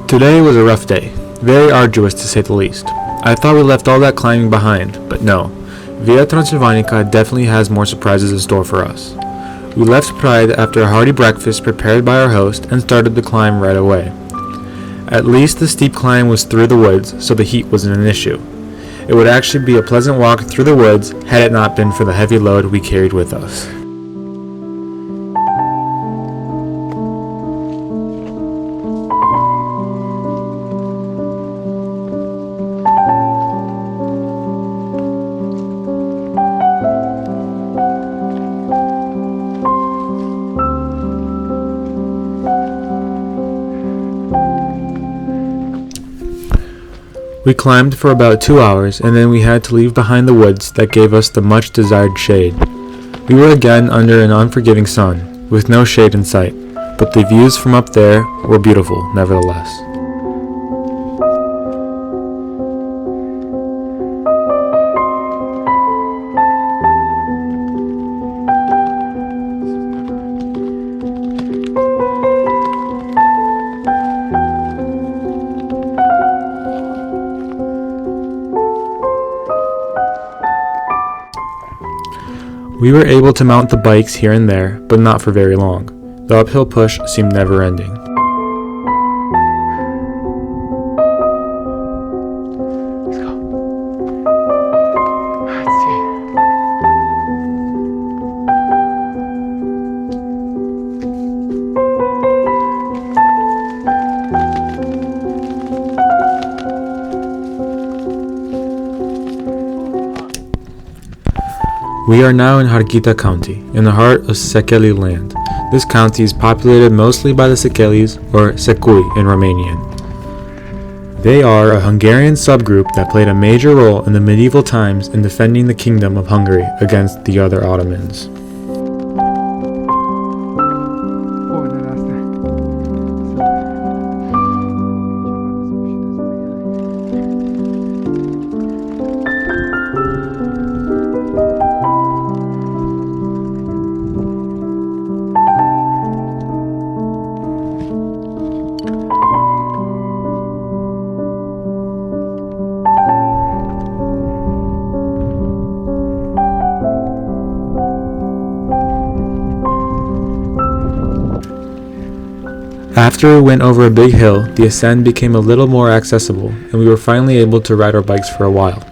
Today was a rough day, very arduous to say the least. I thought we left all that climbing behind, but no. Via Transilvanica definitely has more surprises in store for us. We left Praid after a hearty breakfast prepared by our host and started the climb right away. At least the steep climb was through the woods, so the heat wasn't an issue. It would actually be a pleasant walk through the woods had it not been for the heavy load we carried with us. We climbed for about 2 hours, and then we had to leave behind the woods that gave us the much desired shade. We were again under an unforgiving sun, with no shade in sight, but the views from up there were beautiful nevertheless. We were able to mount the bikes here and there, but not for very long. The uphill push seemed never-ending. We are now in Harghita County, in the heart of Szekely Land. This county is populated mostly by the Szekelyes, or Secui in Romanian. They are a Hungarian subgroup that played a major role in the medieval times in defending the Kingdom of Hungary against the other Ottomans. After we went over a big hill, the ascent became a little more accessible, and we were finally able to ride our bikes for a while.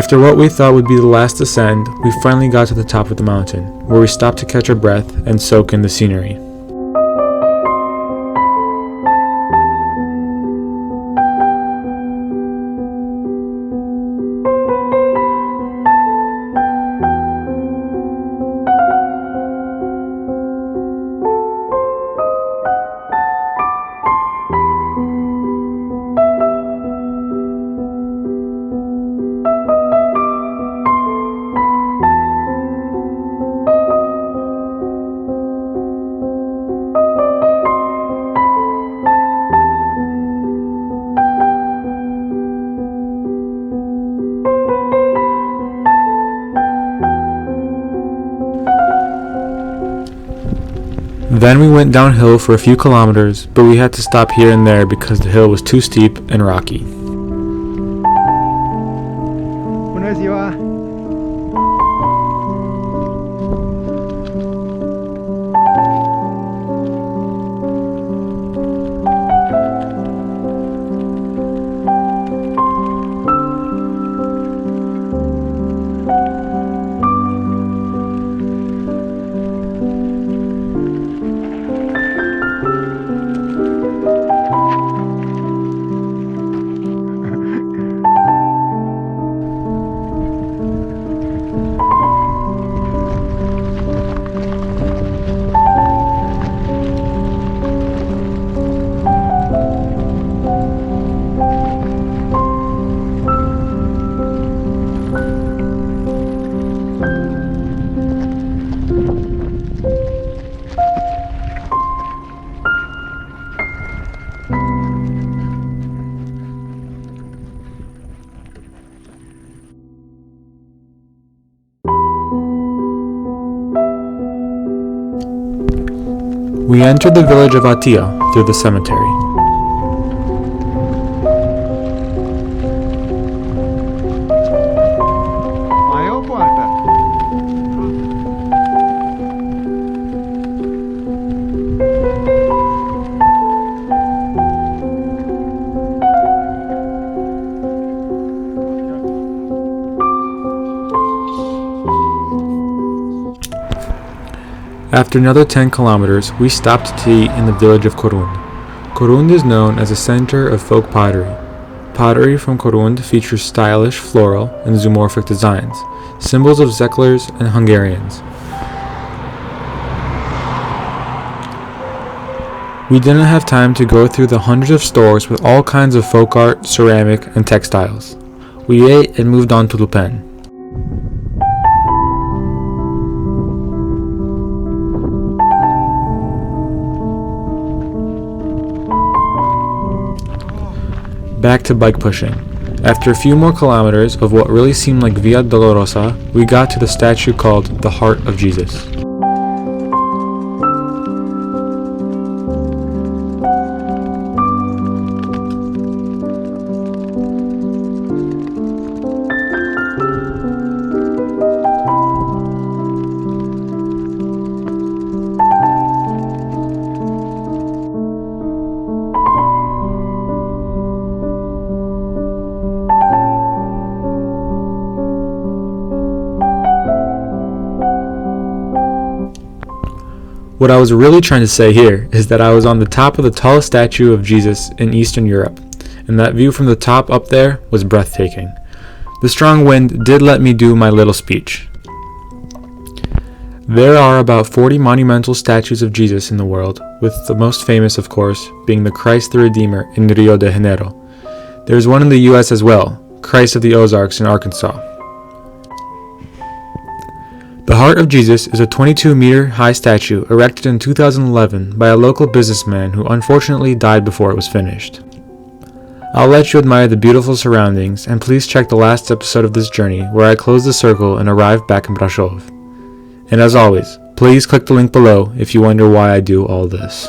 After what we thought would be the last ascent, we finally got to the top of the mountain, where we stopped to catch our breath and soak in the scenery. Then we went downhill for a few kilometers, but we had to stop here and there because the hill was too steep and rocky. Bună ziua! We entered the village of Atia through the cemetery. Mai e o poartă. After another 10 kilometers, we stopped to eat in the village of Corund. Corund is known as a center of folk pottery. Pottery from Corund features stylish floral and zoomorphic designs, symbols of Szekelyers and Hungarians. We didn't have time to go through the hundreds of stores with all kinds of folk art, ceramic, and textiles. We ate and moved on to Lupeni. Back to bike pushing. After a few more kilometers of what really seemed like Via Dolorosa, we got to the statue called the Heart of Jesus. What I was really trying to say here is that I was on the top of the tallest statue of Jesus in Eastern Europe, and that view from the top up there was breathtaking. The strong wind did let me do my little speech. There are about 40 monumental statues of Jesus in the world, with the most famous, of course, being the Christ the Redeemer in Rio de Janeiro. There is one in the US as well, Christ of the Ozarks in Arkansas. The Heart of Jesus is a 22-meter-high statue erected in 2011 by a local businessman who unfortunately died before it was finished. I'll let you admire the beautiful surroundings, and please check the last episode of this journey where I close the circle and arrive back in Brasov. And as always, please click the link below if you wonder why I do all this.